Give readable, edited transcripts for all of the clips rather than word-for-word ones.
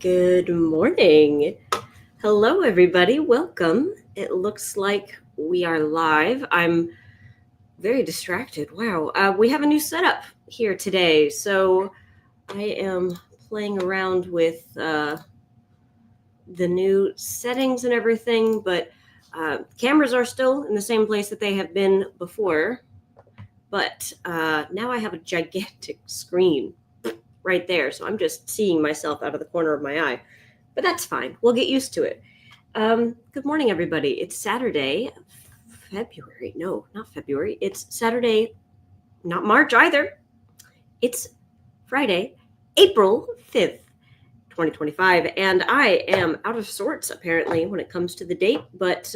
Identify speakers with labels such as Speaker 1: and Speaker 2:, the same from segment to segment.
Speaker 1: Good morning. Hello, everybody. Welcome. It looks like we are live. I'm very distracted. Wow. We have a new setup here today. So I am playing around with the new settings and everything, but cameras are still in the same place that they have been before. But now I have a gigantic screen right there. So I'm just seeing myself out of the corner of my eye. But that's fine. We'll get used to it. Good morning, everybody. It's Saturday, February. No, not February. It's Saturday, not March either. It's Friday, April 5th, 2025. And I am out of sorts, apparently, when it comes to the date. But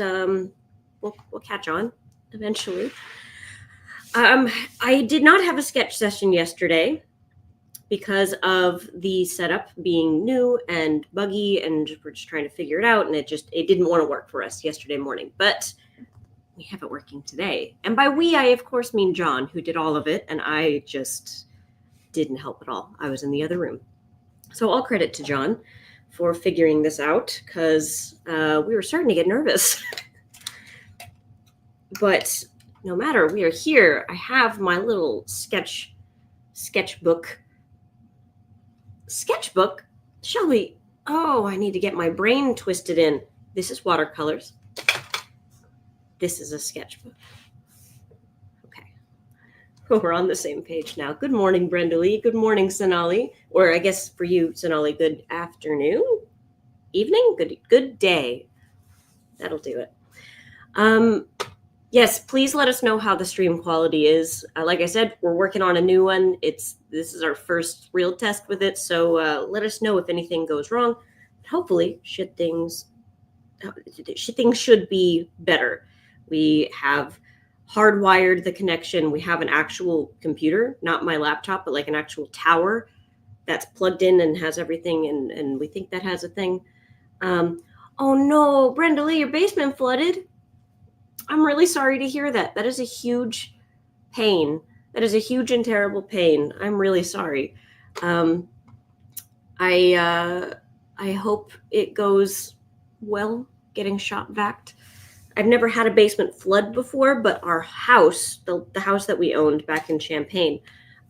Speaker 1: we'll catch on eventually. I did not have a sketch session yesterday because of the setup being new and buggy, and we're just trying to figure it out, and it didn't want to work for us yesterday morning, but we have it working today. And by we, I of course mean John, who did all of it, and I just didn't help at all. I was in the other room. So all credit to John for figuring this out, because we were starting to get nervous. But no matter, we are here. I have my little sketchbook. Shall we? Oh, I need to get my brain twisted in. This is watercolors. This is a sketchbook. Okay. We're on the same page now. Good morning, Brenda Lee. Good morning, Sonali. Or I guess for you, Sonali, good afternoon, evening, good day. That'll do it. Yes, please let us know how the stream quality is. Like I said, we're working on a new one. This is our first real test with it, so let us know if anything goes wrong. Hopefully, shit things should be better. We have hardwired the connection. We have an actual computer, not my laptop, but like an actual tower that's plugged in and has everything, and we think that has a thing. Oh no, Brenda Lee, your basement flooded. I'm really sorry to hear that. That is a huge pain. That is a huge and terrible pain. I'm really sorry. I hope it goes well getting shop vac. I've never had a basement flood before, but our house, the house that we owned back in Champaign,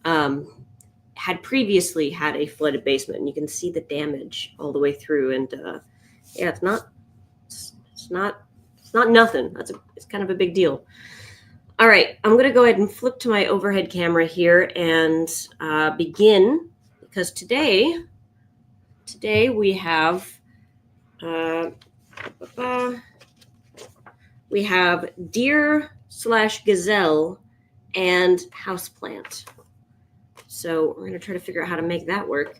Speaker 1: had previously had a flooded basement, and you can see the damage all the way through. And yeah, it's not nothing. It's kind of a big deal. All right, I'm going to go ahead and flip to my overhead camera here and begin, because today we have deer/gazelle and houseplant. So we're going to try to figure out how to make that work.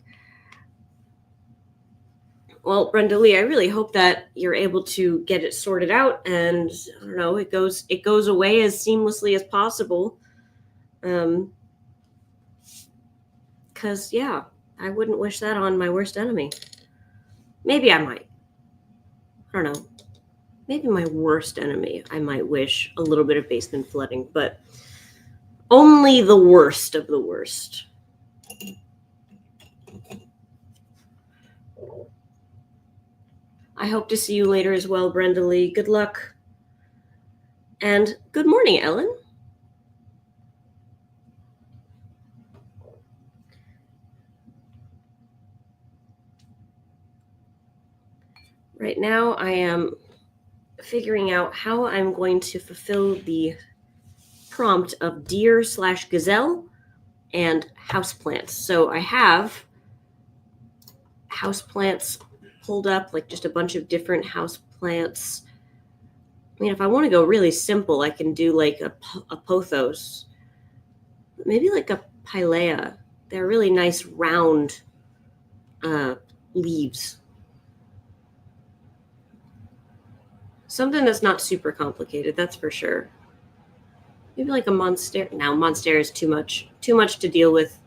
Speaker 1: Well, Brenda Lee, I really hope that you're able to get it sorted out, and I don't know, it goes away as seamlessly as possible. Because yeah, I wouldn't wish that on my worst enemy. Maybe I might. I don't know. Maybe my worst enemy, I might wish a little bit of basement flooding, but only the worst of the worst. I hope to see you later as well, Brenda Lee. Good luck. And good morning, Ellen. Right now, I am figuring out how I'm going to fulfill the prompt of deer/gazelle and houseplants. So I have houseplants pulled up, like just a bunch of different houseplants. I mean, if I want to go really simple, I can do like a pothos, maybe like a pilea. They're really nice round leaves. Something that's not super complicated, that's for sure. Maybe like a monstera. Now, monstera is too much to deal with.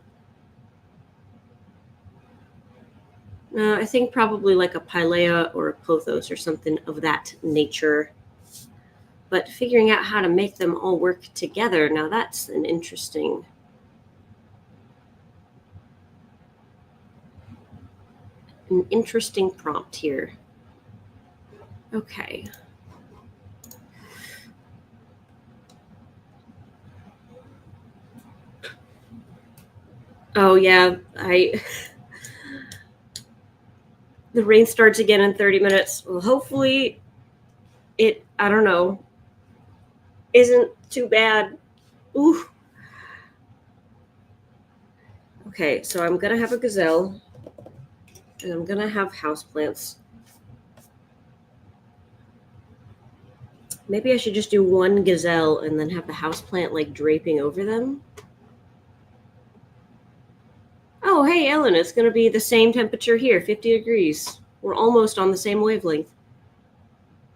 Speaker 1: I think probably like a pilea or a pothos or something of that nature. But figuring out how to make them all work together, now that's an interesting. an interesting prompt here. Okay. Oh yeah, the rain starts again in 30 minutes. Well, hopefully I don't know, isn't too bad. Ooh. Okay, so I'm gonna have a gazelle, and I'm gonna have houseplants. Maybe I should just do one gazelle and then have the houseplant like draping over them. Oh, hey, Ellen, it's gonna be the same temperature here, 50 degrees. We're almost on the same wavelength.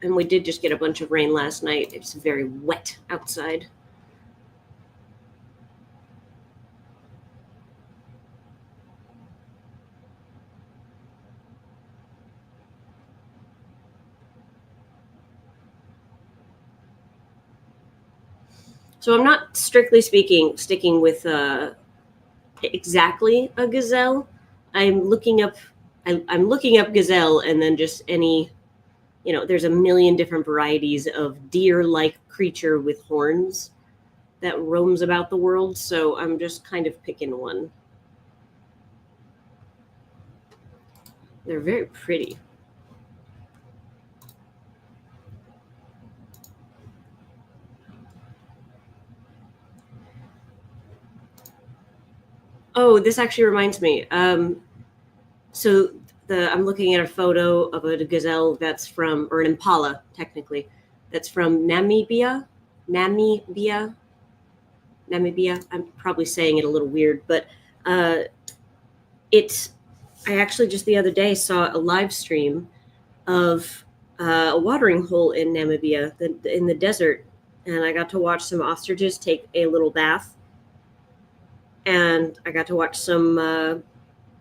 Speaker 1: And we did just get a bunch of rain last night. It's very wet outside. So I'm not strictly speaking sticking with exactly a gazelle. I'm looking up I'm looking up gazelle and then just any, there's a million different varieties of deer-like creature with horns that roams about the world, so I'm just kind of picking one. They're very pretty. Oh, this actually reminds me. So I'm looking at a photo of a gazelle that's from, or an impala technically, that's from Namibia. Namibia. Namibia. I'm probably saying it a little weird, but uh, it's. I actually just the other day saw a live stream of a watering hole in Namibia, in the desert, and I got to watch some ostriches take a little bath, and I got to watch some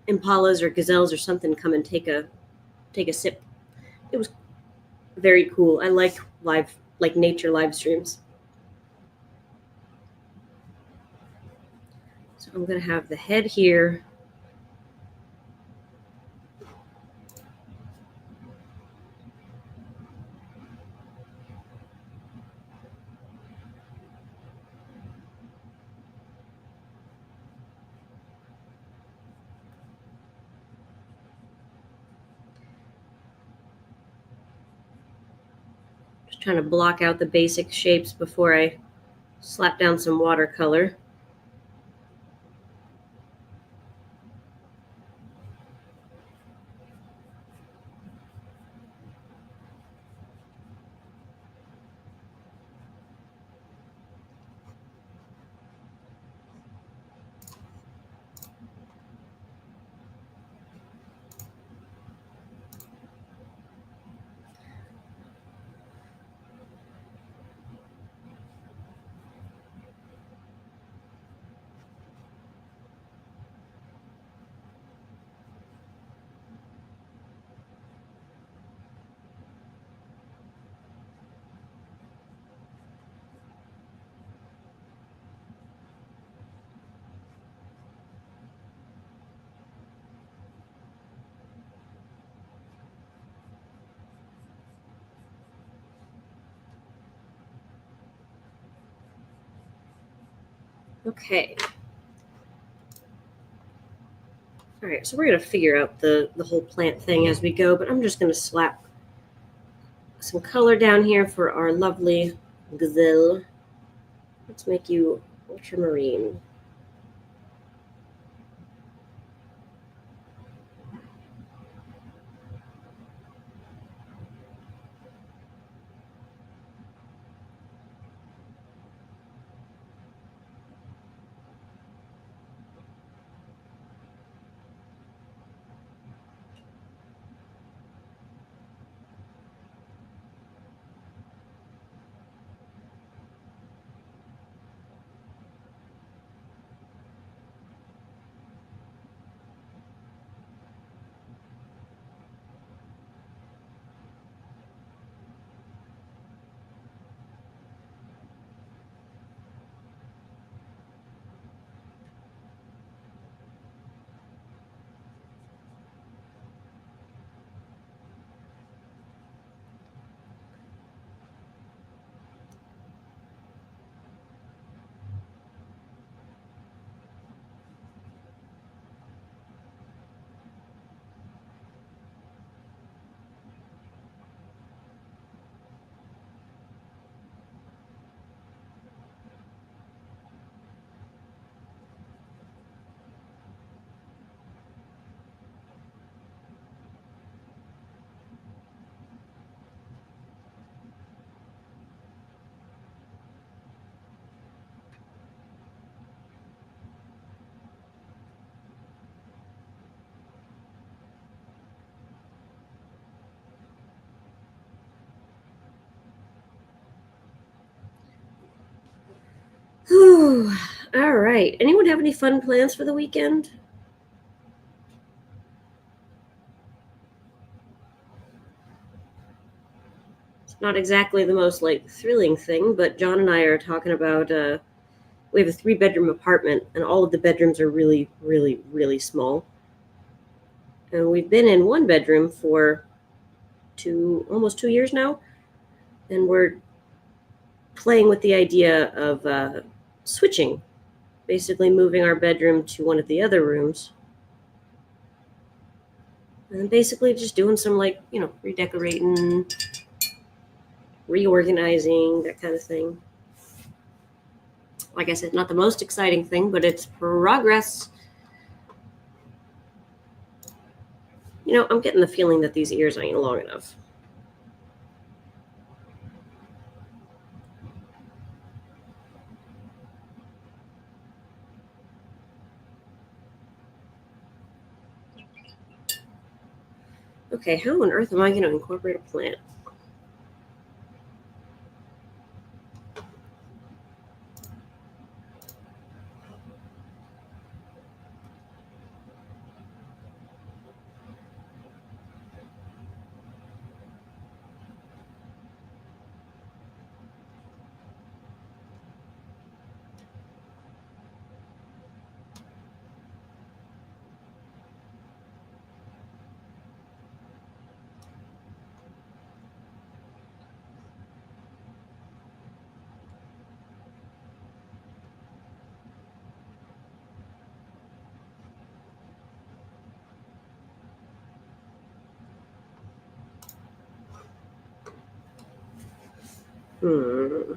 Speaker 1: impalas or gazelles or something come and take a sip. It was very cool. I like nature live streams. So I'm gonna have the head here. Just trying to block out the basic shapes before I slap down some watercolor. Okay. All right, so we're gonna figure out the whole plant thing as we go, but I'm just gonna slap some color down here for our lovely gazelle. Let's make you ultramarine. All right. Anyone have any fun plans for the weekend? It's not exactly the most thrilling thing, but John and I are talking about we have a 3-bedroom apartment, and all of the bedrooms are really, really, really small. And we've been in one bedroom for almost 2 years now, and we're playing with the idea of switching, basically moving our bedroom to one of the other rooms, and basically just doing some redecorating, reorganizing, that kind of thing. Like I said, not the most exciting thing, but it's progress. I'm getting the feeling that these ears ain't long enough. Okay, how on earth am I going to incorporate a plant? Hmm.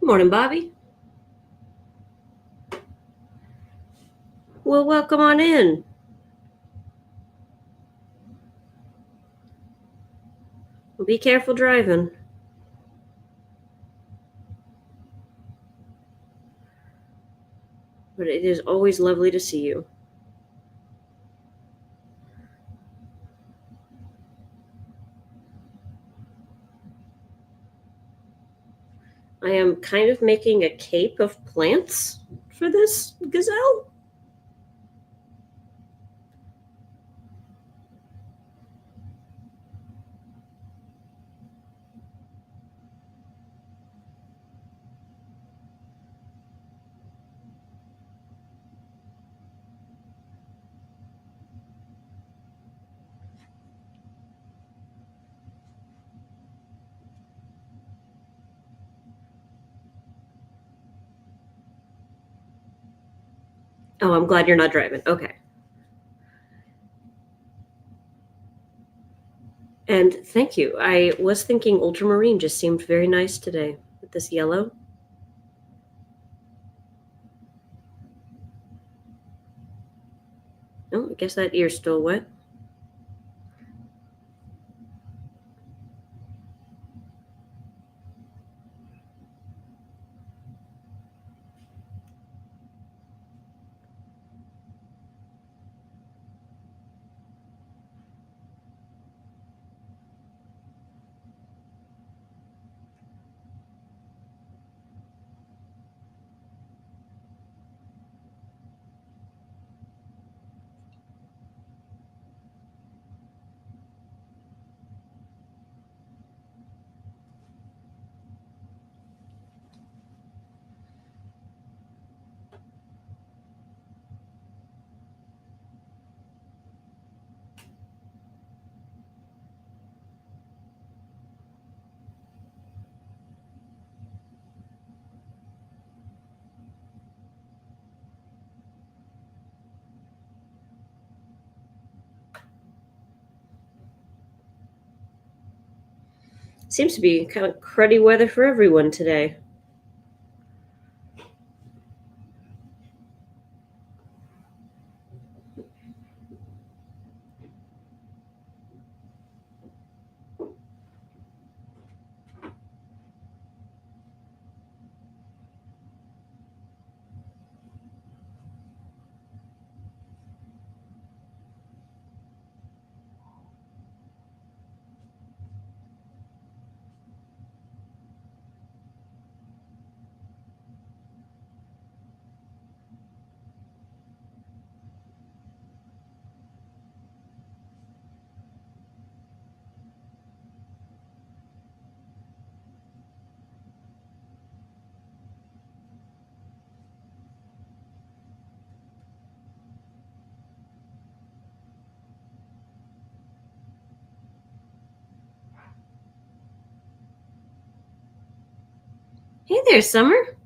Speaker 1: Morning, Bobby. Well, welcome on in. Be careful driving. But it is always lovely to see you. I am kind of making a cape of plants for this gazelle. Oh, I'm glad you're not driving. Okay. And thank you. I was thinking ultramarine just seemed very nice today with this yellow. Oh, I guess that ear's still wet. Seems to be kind of cruddy weather for everyone today. Hey there, Summer.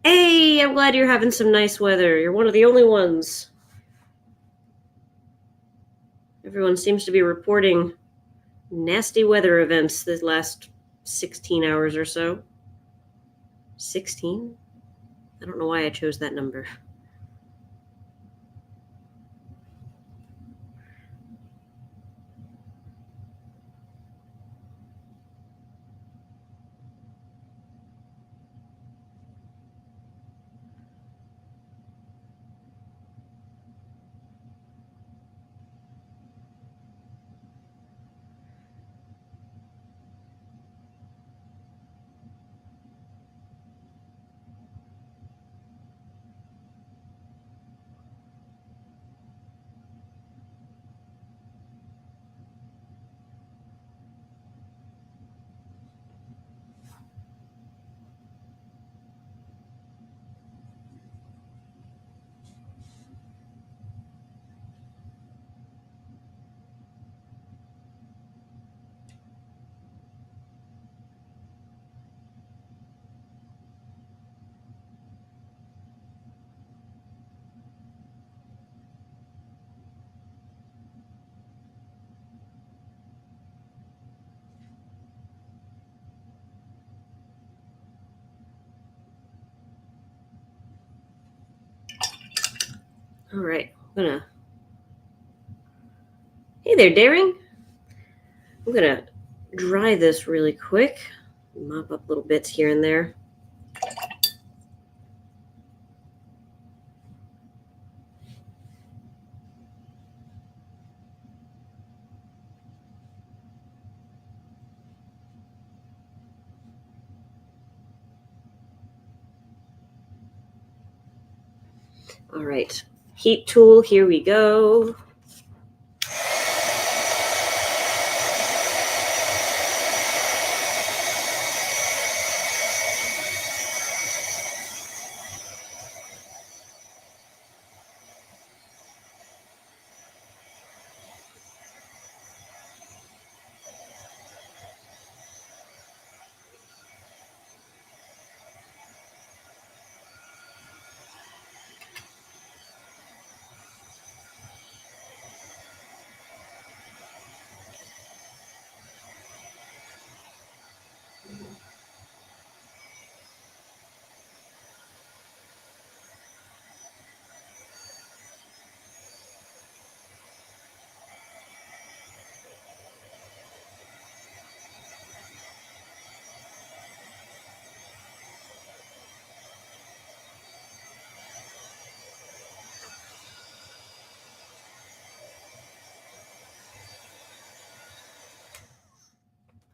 Speaker 1: Hey, I'm glad you're having some nice weather. You're one of the only ones. Everyone seems to be reporting nasty weather events the last 16 hours or so. 16? I don't know why I chose that number. All right, Hey there, Daring. I'm gonna dry this really quick. Mop up little bits here and there. All right, heat tool, here we go.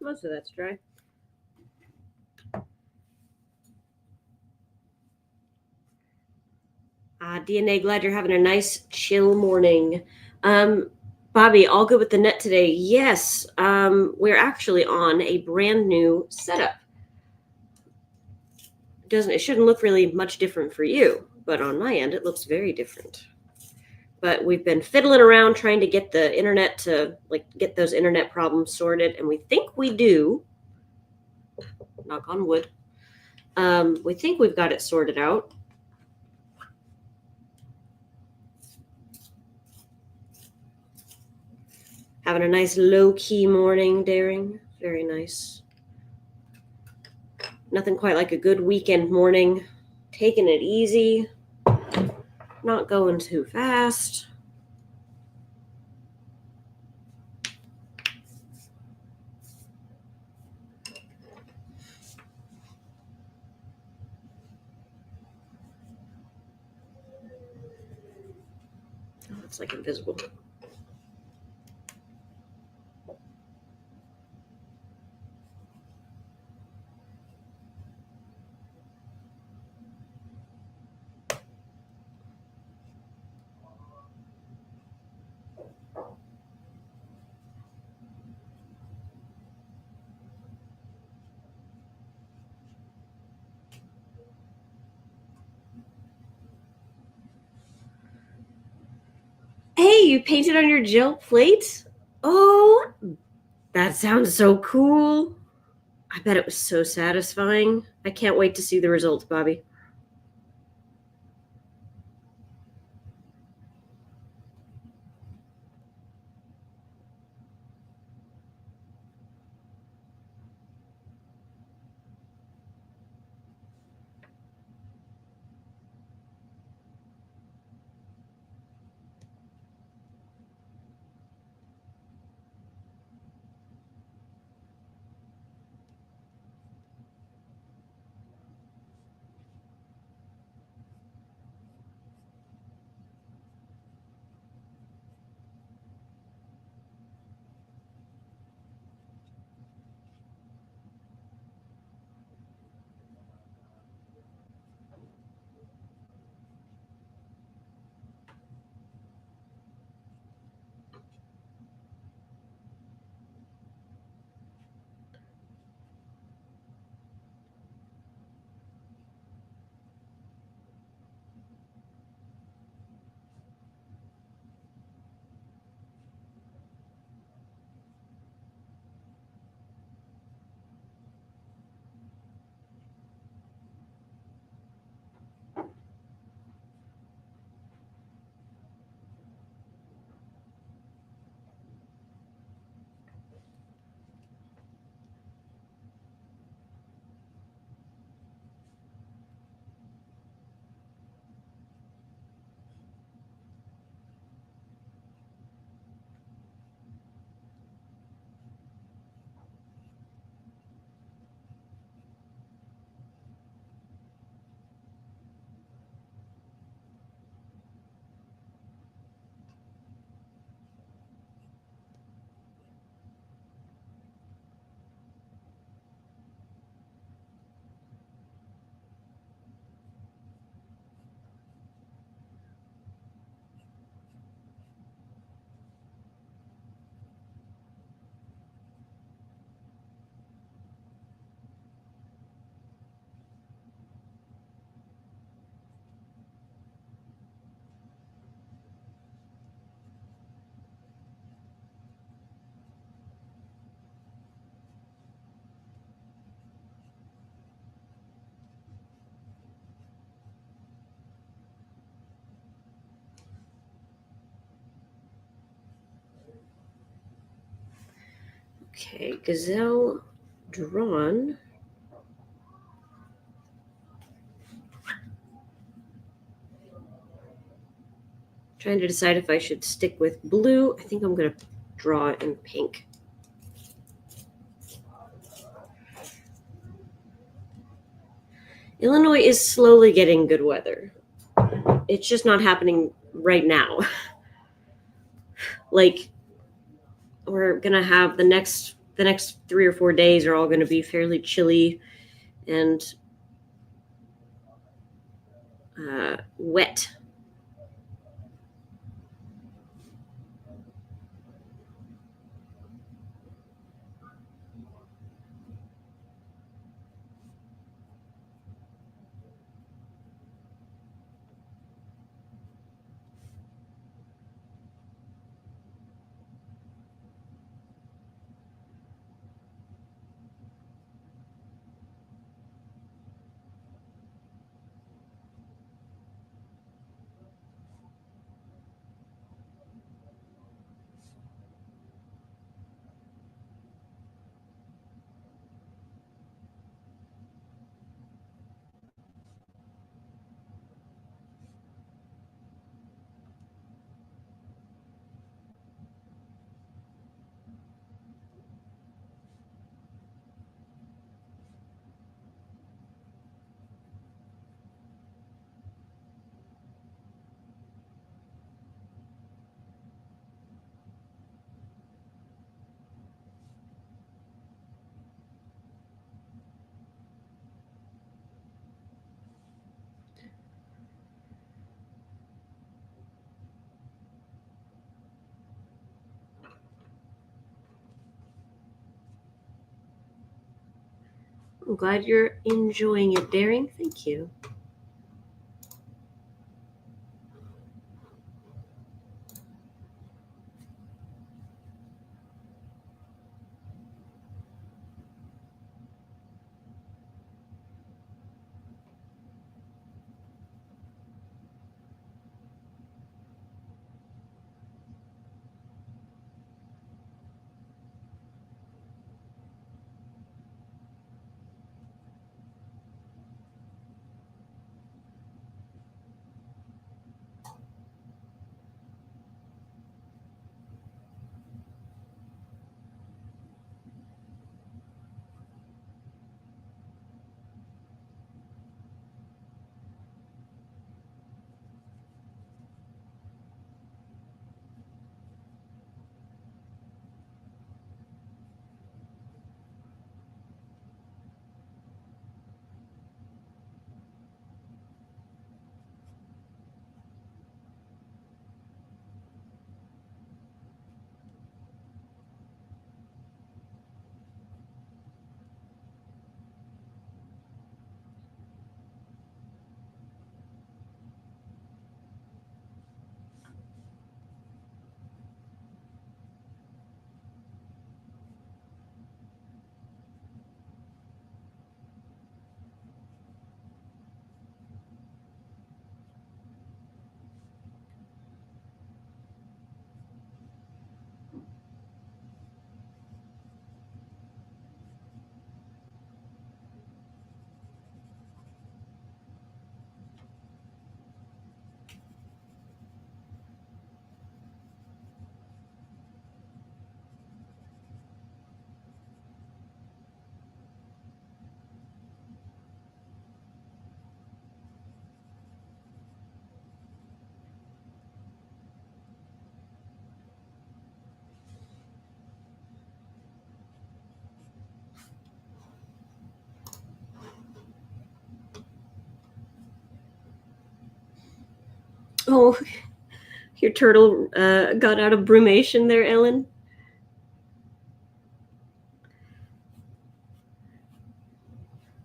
Speaker 1: Most of that's dry. DNA, glad you're having a nice chill morning. Bobby, all good with the net today? Yes. We're actually on a brand new setup. It shouldn't look really much different for you, but on my end it looks very different. But we've been fiddling around trying to get the internet to get those internet problems sorted, and we think we do. Knock on wood. We think we've got it sorted out. Having a nice low-key morning, Daring. Very nice. Nothing quite like a good weekend morning. Taking it easy. Not going too fast. Oh, it's like invisible. Hey, you painted on your gel plate? Oh, that sounds so cool. I bet it was so satisfying. I can't wait to see the results, Bobby. Okay, gazelle drawn. Trying to decide if I should stick with blue. I think I'm going to draw it in pink. Illinois is slowly getting good weather. It's just not happening right now. Like, we're going to have the next 3 or 4 days are all going to be fairly chilly and wet. I'm glad you're enjoying it, Daring. Thank you. Oh, your turtle got out of brumation there, Ellen.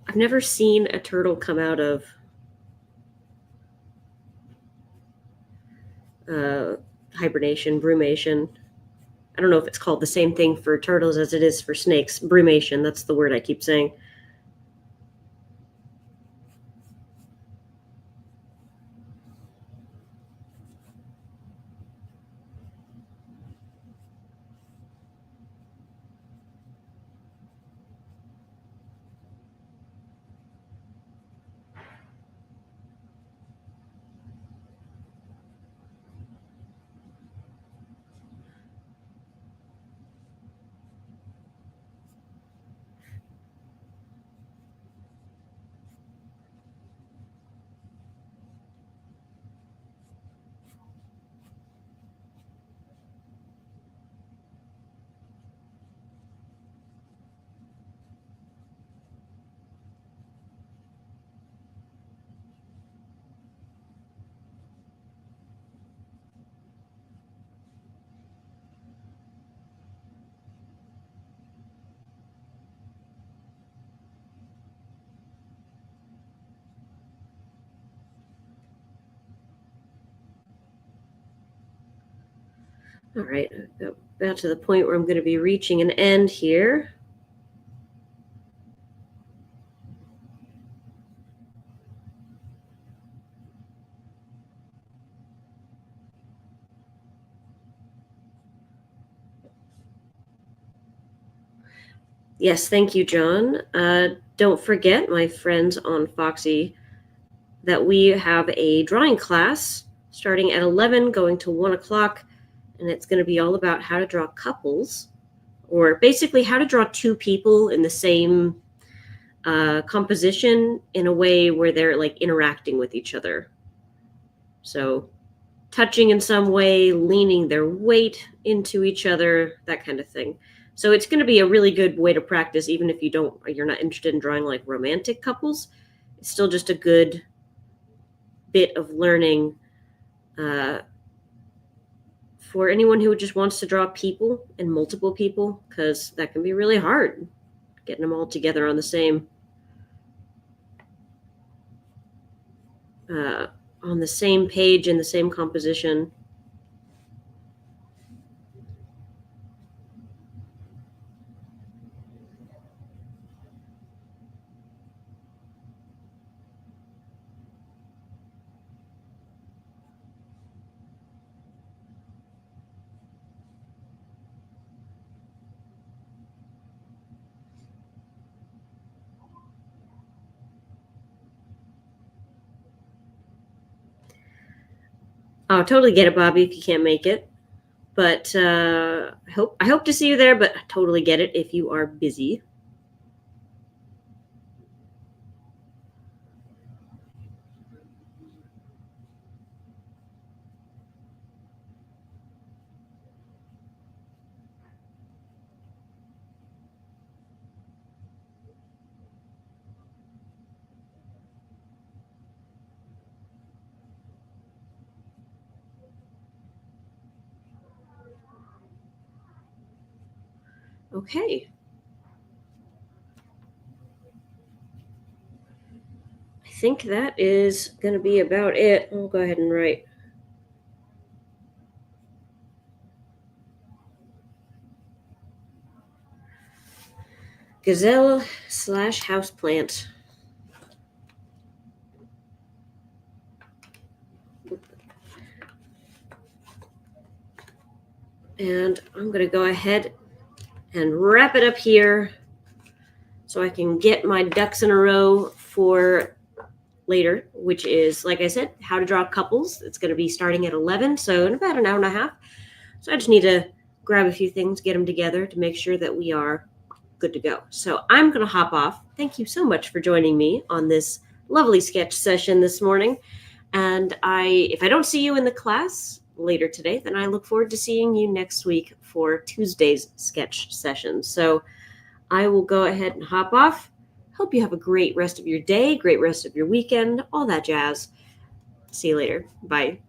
Speaker 1: I've never seen a turtle come out of hibernation, brumation. I don't know if it's called the same thing for turtles as it is for snakes. Brumation, that's the word I keep saying. All right, about to the point where I'm going to be reaching an end here. Yes, thank you, John. Don't forget, my friends on Foxy, that we have a drawing class starting at 11, going to 1 o'clock, and it's going to be all about how to draw couples, or basically how to draw two people in the same composition in a way where they're like interacting with each other. So touching in some way, leaning their weight into each other, that kind of thing. So it's going to be a really good way to practice, even if you're not interested in drawing like romantic couples. It's still just a good bit of learning for anyone who just wants to draw people and multiple people, because that can be really hard, getting them all together on the same on the same page in the same composition. Oh, totally get it, Bobby, if you can't make it. But I hope to see you there, but I totally get it if you are busy. Okay. I think that is going to be about it. I'll go ahead and write. Gazelle /houseplant. And I'm going to go ahead and wrap it up here so I can get my ducks in a row for later, which is, like I said, how to draw couples. It's going to be starting at 11, so in about an hour and a half. So I just need to grab a few things, get them together to make sure that we are good to go. So I'm going to hop off. Thank you so much for joining me on this lovely sketch session this morning. And if I don't see you in the class later today, then I look forward to seeing you next week for Tuesday's sketch session. So I will go ahead and hop off. Hope you have a great rest of your day, great rest of your weekend, all that jazz. See you later. Bye.